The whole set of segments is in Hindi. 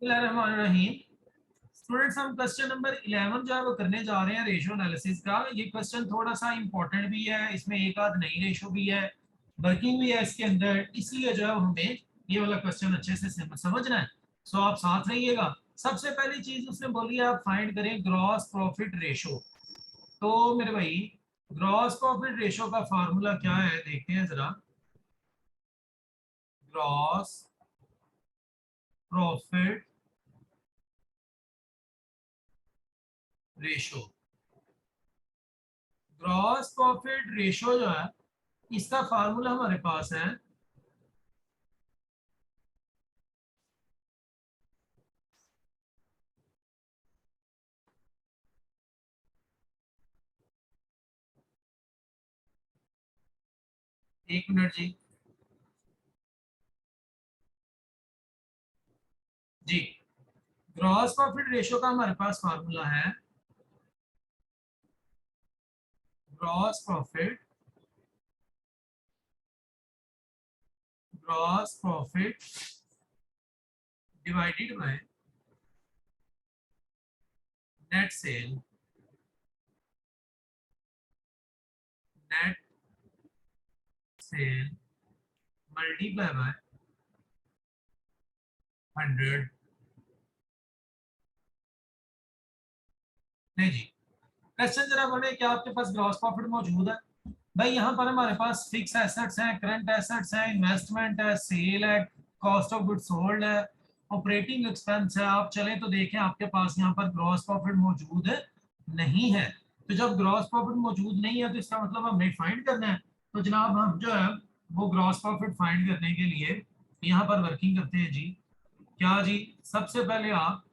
बिस्मिल्लाहिर्रहमानिर्रहीम। स्टूडेंट्स, हम क्वेश्चन नंबर 11 जो है वो करने जा रहे हैं रेशो एनालिसिस का। ये क्वेश्चन थोड़ा सा इंपॉर्टेंट भी है, इसमें एक आध नई रेशो भी है, वर्किंग भी है इसके अंदर, इसलिए जो है वो हमें ये वाला क्वेश्चन अच्छे से समझना है। सो आप साथ रहिएगा। सबसे पहली चीज उसने बोली है आप फाइंड करें ग्रॉस प्रॉफिट रेशो। तो मेरे भाई, ग्रॉस प्रॉफिट रेशो का फार्मूला क्या है देखते हैं जरा। Gross profit ratio, gross profit ratio जो है इसका फार्मूला हमारे पास है। एक मिनट जी। जी, ग्रॉस प्रॉफिट रेशो का हमारे पास फार्मूला है gross profit, gross profit divided by net sale, net sale multiply by 100। नहीं जी, क्वेश्चन जरा बोले क्या आपके पास ग्रॉस प्रॉफिट मौजूद है? भाई यहाँ पर हमारे पास फिक्स एसेट्स हैं, करंट एसेट्स हैं, इन्वेस्टमेंट है, सेल है, कॉस्ट ऑफ गुड्स सोल्ड है, ऑपरेटिंग एक्सपेंस है। आप चलें तो देखें आपके पास यहाँ पर ग्रॉस प्रॉफिट मौजूद नहीं है। तो जब ग्रॉस प्रॉफिट मौजूद नहीं है तो इसका मतलब हमें फाइंड करना है। तो जनाब हम जो है वो ग्रॉस प्रॉफिट फाइंड करने के लिए यहाँ पर वर्किंग करते हैं जी। क्या जी? सबसे पहले आप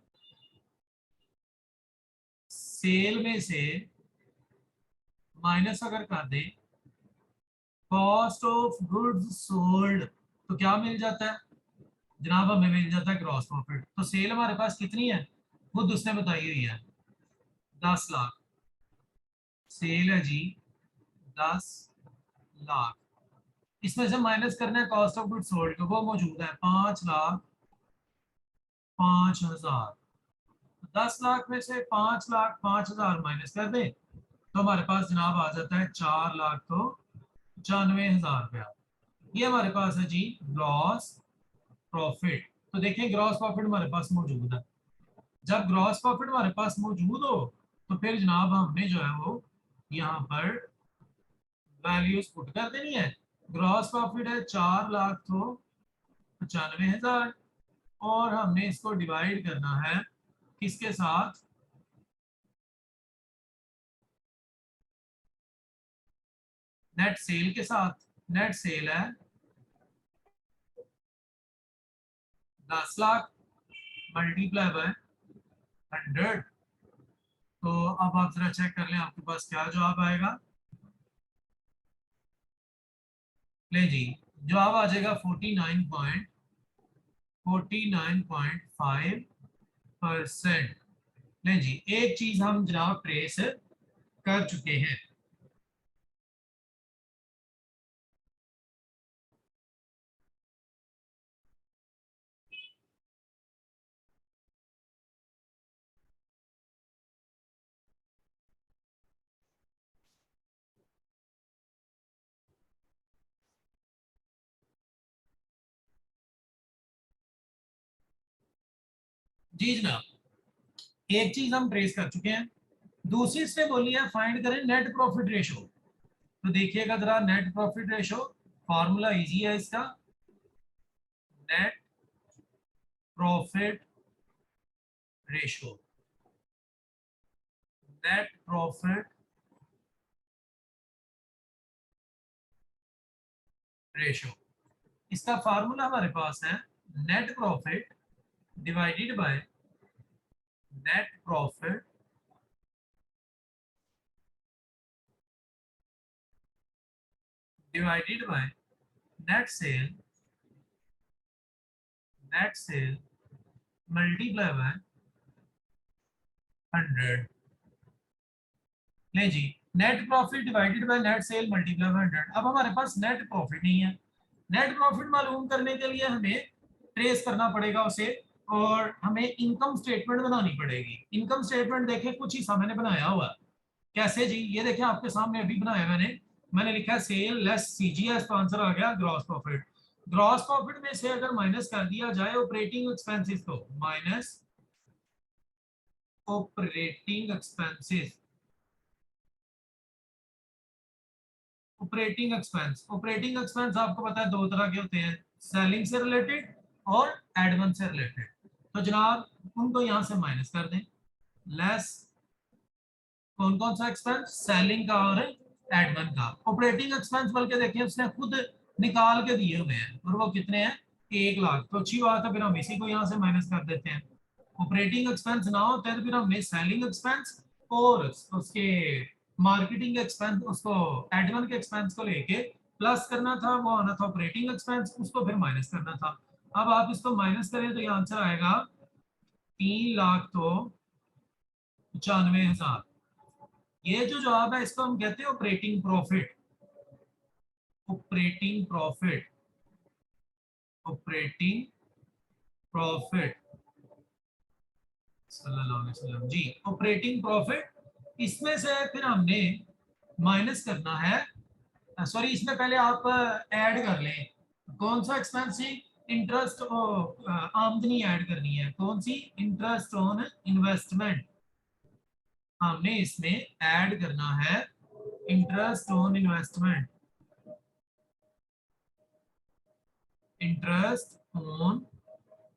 सेल में से माइनस अगर कर दें कॉस्ट ऑफ गुड्स सोल्ड तो क्या मिल जाता है जनाब? हमें मिल जाता है ग्रॉस प्रॉफिट। तो सेल हमारे पास कितनी है खुद उसने बताई हुई है, 10 लाख। सेल है जी 10 लाख। इसमें से माइनस करना है कॉस्ट ऑफ गुड्स सोल्ड, वो मौजूद है 5,05,000। 10 लाख में से 5,05,000 माइनस कर दे तो हमारे पास जनाब आ जाता है 4,00,000 तो 95,000 रुपया। ये हमारे पास है जी ग्रॉस प्रॉफिट। तो देखिए ग्रॉस प्रॉफिट हमारे पास मौजूद है। जब ग्रॉस प्रॉफिट हमारे पास मौजूद हो तो फिर जनाब हमने जो है वो यहाँ पर वैल्यूज पुट कर देनी है। ग्रॉस प्रॉफिट है 4,00,000 तो 95,000, और हमने इसको डिवाइड करना है किसके साथ? नेट सेल के साथ। नेट सेल है 10 लाख मल्टीप्लाई बाय 100। तो अब आप जरा चेक कर लें आपके पास क्या जवाब आएगा। ले जी, जवाब आ जाएगा 49.5%। नहीं जी, एक चीज हम जनाब ट्रेस कर चुके हैं। जी जनाब, एक चीज हम ट्रेस कर चुके हैं। दूसरी से बोली है फाइंड करें नेट प्रॉफिट रेशो। तो देखिएगा जरा, net profit ratio formula easy है इसका। Net profit ratio, net profit ratio, इसका फार्मूला हमारे पास है net profit divided by net profit divided by net sale, net sale multiply by 100। नहीं जी, net profit divided by net sale multiply by 100। अब हमारे पास नेट प्रॉफिट नहीं है। नेट प्रॉफिट मालूम करने के लिए हमें ट्रेस करना पड़ेगा उसे और हमें इनकम स्टेटमेंट बनानी पड़ेगी। इनकम स्टेटमेंट देखें कुछ हिस्सा मैंने बनाया हुआ है। कैसे जी? ये देखें आपके सामने अभी बनाया मैंने लिखा है सेल लेस सीजीएस, तो आंसर आ गया ग्रॉस प्रॉफिट। ग्रॉस प्रॉफिट में से अगर माइनस कर दिया जाए ऑपरेटिंग एक्सपेंसेस को, minus operating expenses, operating expense आपको पता है दो तरह के होते हैं, सेलिंग से रिलेटेड और एडमिन से रिलेटेड। तो जनाब उनको यहां से माइनस कर दें। लेस कौन कौन सा एक्सपेंस? सेलिंग का और एडमिन का। ऑपरेटिंग एक्सपेंस बल्कि देखिए उसने खुद निकाल के दिए हुए हैं और वो कितने हैं? 1 लाख। तो अच्छी बात है, फिर हम इसी को यहाँ से माइनस कर देते हैं। ऑपरेटिंग एक्सपेंस ना होते हैं तो फिर हमें सेलिंग एक्सपेंस और उसके मार्केटिंग एक्सपेंस, उसको एडमिन के एक्सपेंस को लेके प्लस करना था, वो आना था ऑपरेटिंग एक्सपेंस, उसको फिर माइनस करना था। अब आप इसको माइनस करें तो ये आंसर आएगा 3 लाख तो 95,000। ये जो जवाब है इसको हम कहते हैं operating profit. Operating profit, operating profit, सल्लल्लाहु अलैहि वसल्लम जी, ऑपरेटिंग प्रॉफिट। इसमें से फिर हमने माइनस करना है, सॉरी इसमें पहले आप ऐड कर लें कौन सा एक्सपेंस थी? इंटरेस्ट, आमदनी ऐड करनी है। कौन सी? Interest on investment. हमने इसमें ऐड करना है interest on investment, interest on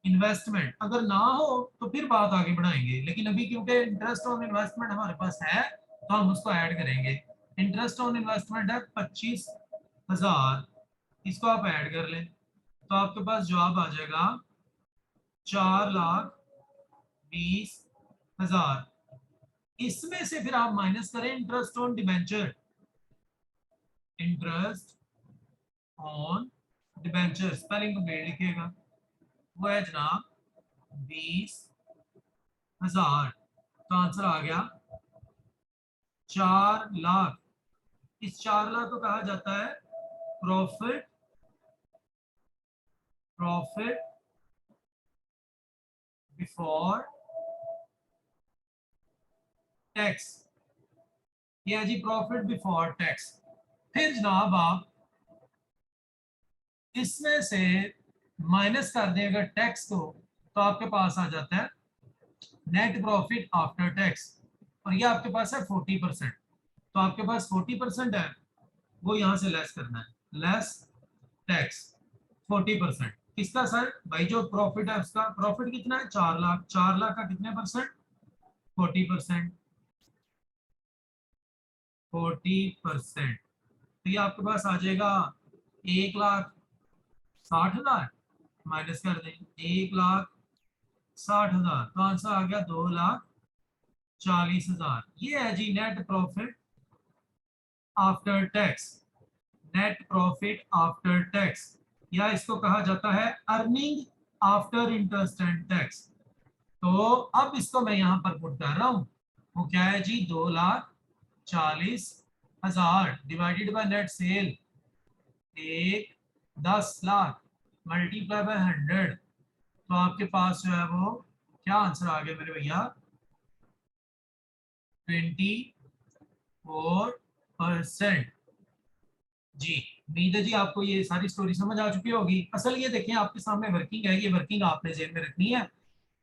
investment. अगर ना हो तो फिर बात आगे बढ़ाएंगे, लेकिन अभी क्योंकि इंटरेस्ट ऑन इन्वेस्टमेंट हमारे पास है तो हम उसको ऐड करेंगे। इंटरेस्ट ऑन इन्वेस्टमेंट है 25,000, इसको आप ऐड कर लें तो आपके पास जवाब आ जाएगा 4,20,000। इसमें से फिर आप माइनस करें interest on debenture, interest on debenture, spelling को मेल लिखिएगा, वो है जनाब 20,000। तो आंसर आ गया 4 लाख। इस 4 लाख को कहा जाता है प्रॉफिट, प्रॉफिट बिफोर टैक्स। ये है जी प्रॉफिट बिफोर टैक्स। फिर जनाब आप इसमें से माइनस कर दें अगर टैक्स को, तो आपके पास आ जाता है नेट प्रॉफिट आफ्टर टैक्स, और ये आपके पास है 40%। तो आपके पास 40% है, वो यहां से लेस करना है, लेस टैक्स 40%। किसका सर? भाई जो प्रॉफिट है उसका। प्रॉफिट कितना है? 4 लाख। 4 लाख का कितने परसेंट? 40%। 40%। तो ये आपके पास आ जाएगा 1,60,000, माइनस कर दें 1,60,000, तो आंसर आ गया 2,40,000। ये है जी net profit after tax, net profit after tax, या इसको कहा जाता है earning after interest and tax. तो अब इसको मैं यहां पर पुट कर रहा हूं, वो क्या है जी? 2,40,000 डिवाइडेड बाय नेट सेल, एक 10 लाख मल्टीप्लाई बाय 100, तो आपके पास जो है वो क्या आंसर आ गया मेरे भैया? 24%। जी, उम्मीद है जी आपको ये सारी स्टोरी समझ आ चुकी होगी। असल ये देखें आपके सामने वर्किंग है, ये वर्किंग आपने जेब में रखनी है।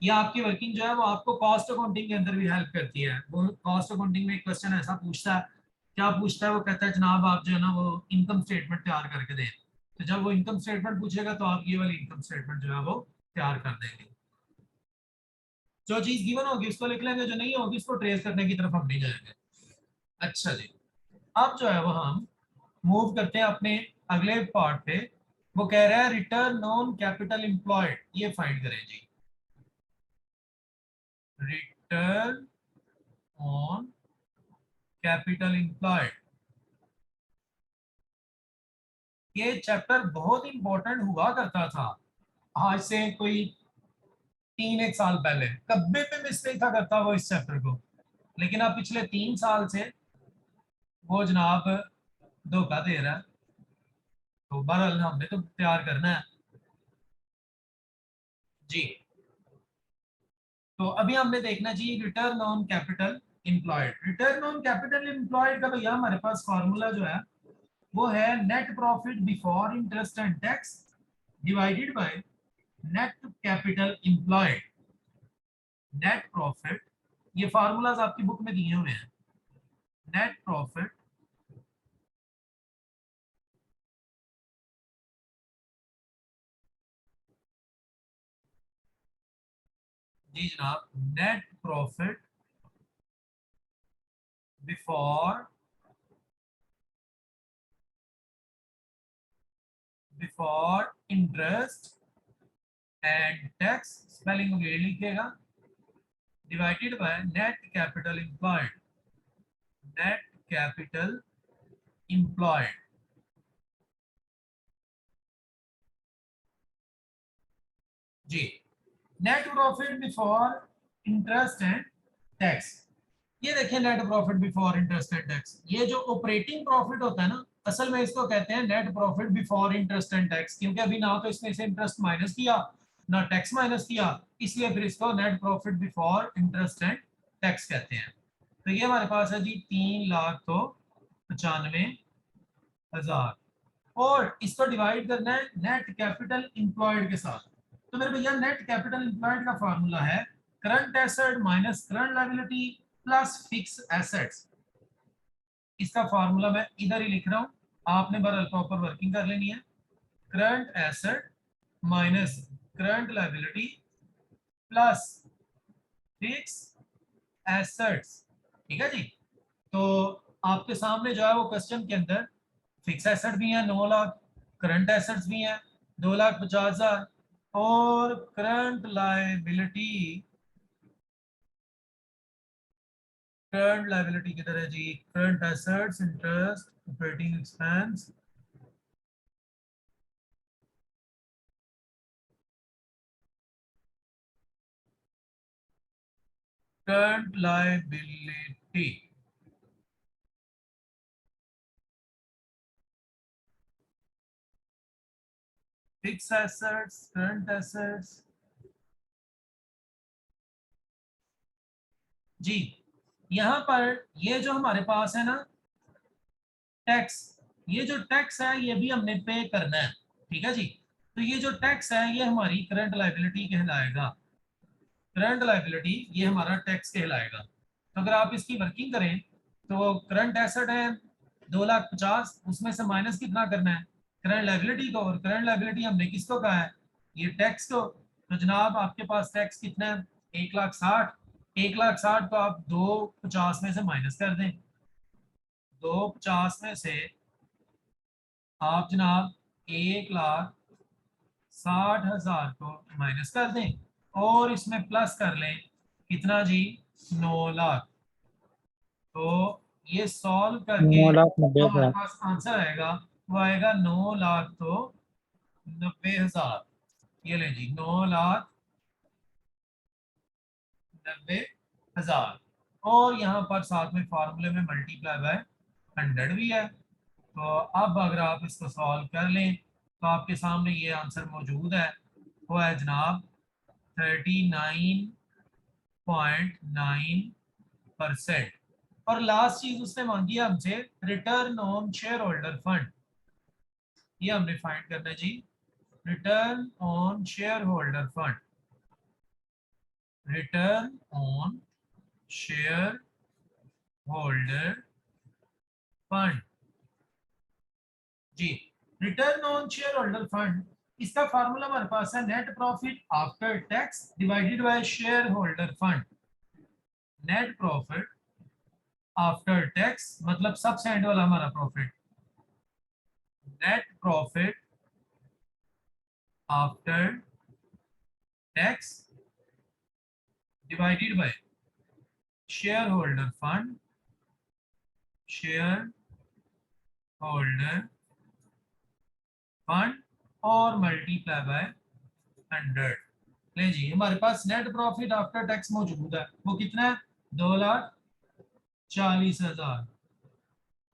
ये आपकी वर्किंग जो है वो आपको कॉस्ट अकाउंटिंग के अंदर भी हेल्प करती है। वो कॉस्ट अकाउंटिंग में एक क्वेश्चन ऐसा पूछता है, क्या पूछता है? वो कहता है जनाब आप जो है ना वो इनकम स्टेटमेंट तैयार करके दें। तो जब वो इनकम स्टेटमेंट पूछेगा तो आप ये वाली इनकम स्टेटमेंट जो है वो तैयार कर देंगे। जो चीज गिवन होगी उसको लिख लेंगे, जो नहीं होगी उसको ट्रेस करने की तरफ हम नहीं जाएंगे। अच्छा जी, अब जो है वो हम मूव करते हैं अपने अगले पार्ट पे। वो कह रहा है रिटर्न ऑन कैपिटल एम्प्लॉयड, ये फाइंड करें जी। रिटर्न ऑन कैपिटल एम्प्लॉयड, ये चैप्टर बहुत इंपॉर्टेंट हुआ करता था आज से कोई 3 एक साल पहले। कभी भी मिस नहीं था करता वो इस चैप्टर को, लेकिन अब पिछले 3 साल से वो जनाब धोखा दे रहा है। तो बहरहाल हमने तो तैयार करना है जी। तो अभी हमने देखना जी return on capital employed. Return on capital employed का भैया हमारे पास फॉर्मूला जो है वो है net profit before interest and tax divided by net capital employed. Net profit, ये फार्मूलाज आपकी बुक में दिए हुए हैं। नेट प्रॉफिट जी जनाब, net profit before interest and tax, spelling ये लिखेगा, divided by net capital employed. Net capital employed जी। Net profit before interest and tax, ये देखिए net profit before interest and tax, ये जो ऑपरेटिंग प्रॉफिट होता है ना, असल में इसको कहते हैं net profit before interest and tax, क्योंकि अभी ना तो इसमें से इंटरेस्ट माइनस किया ना टैक्स माइनस किया, इसलिए फिर इसको net profit before interest and tax कहते हैं। तो ये हमारे पास है जी 3,95,000 और इसको डिवाइड करना है नेट कैपिटल इंप्लॉयड के साथ। तो मेरे भैया नेट कैपिटल इंप्लॉयड का फॉर्मूला है current asset minus current liability plus fix assets. इसका फॉर्मूला मैं इधर ही लिख रहा हूं, आपने बरल प्रॉपर वर्किंग कर लेनी है। Current asset minus current liability plus fix assets, ठीक है जी। तो आपके सामने जो है वो क्वेश्चन के अंदर फिक्स एसेट भी है 9 लाख, करंट एसेट्स भी हैं 2,50,000 और करंट लायबिलिटी, करंट लायबिलिटी किधर है जी, current assets interest operating expense, current liability fix assets current assets जी। यहां पर ये जो हमारे पास है ना टैक्स, ये जो टैक्स है ये भी हमने पे करना है, ठीक है जी। तो ये जो टैक्स है ये हमारी करंट लायबिलिटी कहलाएगा। करंट लायबिलिटी ये हमारा टैक्स कहलाएगा। तो अगर आप इसकी वर्किंग करें तो करंट एसेट है 2,50,000, उसमें से माइनस कितना करना है करंट लायबिलिटी को, और करंट लायबिलिटी हमने किसको कहा है ये टैक्स को। तो जनाब आपके पास टैक्स कितना है 1,60,000। 1,60,000 को आप 250 में से माइनस कर दें, 250 में से आप जनाब 1,60,000 को माइनस कर दें और इसमें प्लस कर लें कितना जी 9 लाख। तो ये सॉल्व करके 9,90,000। हमारे पास आंसर आएगा, वो आएगा 9,00,000 तो 90,000। ये लें जी 9,90,000 और यहाँ पर साथ में फार्मूले में मल्टीप्लाई बाय 100 भी है। तो अब अगर आप इसको सॉल्व कर लें तो आपके सामने ये आंसर मौजूद है, वो है जनाब 39.9%। और लास्ट चीज उसने मांगी है हमसे return on shareholder fund, ये हमने फाइंड करना है जी। Return on shareholder fund, return on shareholder fund जी। Return on shareholder fund, इसका फार्मूला हमारे पास है net profit after tax divided by shareholder fund. Net profit after tax मतलब सबसे एंड वाला हमारा प्रॉफिट, net profit after tax divided by shareholder fund, shareholder fund और मल्टीप्लाई बाय 100। ले जी हमारे पास नेट प्रॉफिट आफ्टर टैक्स मौजूद है, वो कितना है 2,40,000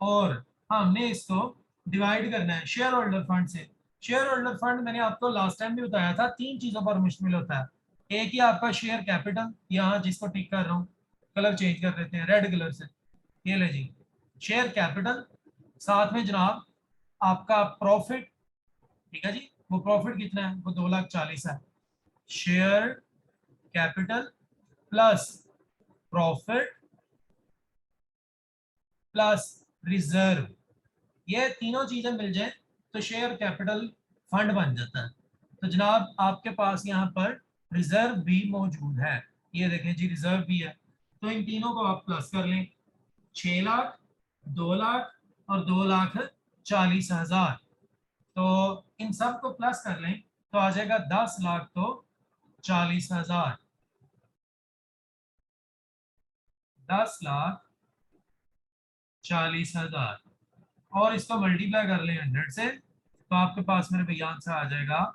और हमने इसको डिवाइड करना है शेयर होल्डर फंड से। शेयर होल्डर फंड मैंने आपको लास्ट टाइम भी बताया था 3 चीजों पर मुश्तमिल होता है। एक ही आपका शेयर कैपिटल, यहाँ जिसको टिक कर रहा हूँ, कलर चेंज कर देते हैं रेड कलर से, ये ले जी शेयर कैपिटल, साथ में जनाब आपका प्रॉफिट, ठीक है जी, वो प्रॉफिट कितना है, वो 2,40,000 है। Share capital plus profit plus reserve, ये तीनों चीजें मिल जाए तो शेयर कैपिटल फंड बन जाता है। तो जनाब आपके पास यहाँ पर रिजर्व भी मौजूद है, ये देखें जी रिजर्व भी है। तो इन तीनों को आप प्लस कर लें, 6 लाख, 2 लाख और 2,40,000। तो इन सब को प्लस कर लें तो आ जाएगा 10,00,000 तो 40,000, 10,40,000, और इसको मल्टीप्लाई कर लें 100 से तो आपके पास मेरे भैया आंसर आ जाएगा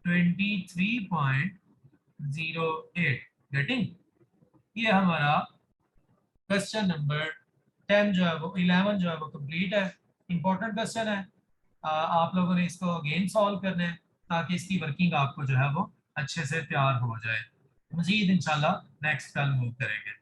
23.08। गेटिंग? ये हमारा क्वेश्चन नंबर 10 जो है वो 11 जो है वो कंप्लीट है। इंपॉर्टेंट क्वेश्चन है, आप लोगों ने इसको अगेन सॉल्व करना है ताकि इसकी वर्किंग आपको जो है वो अच्छे से तैयार हो जाए। मजीद इंशाल्लाह नेक्स्ट कल मूव करेंगे।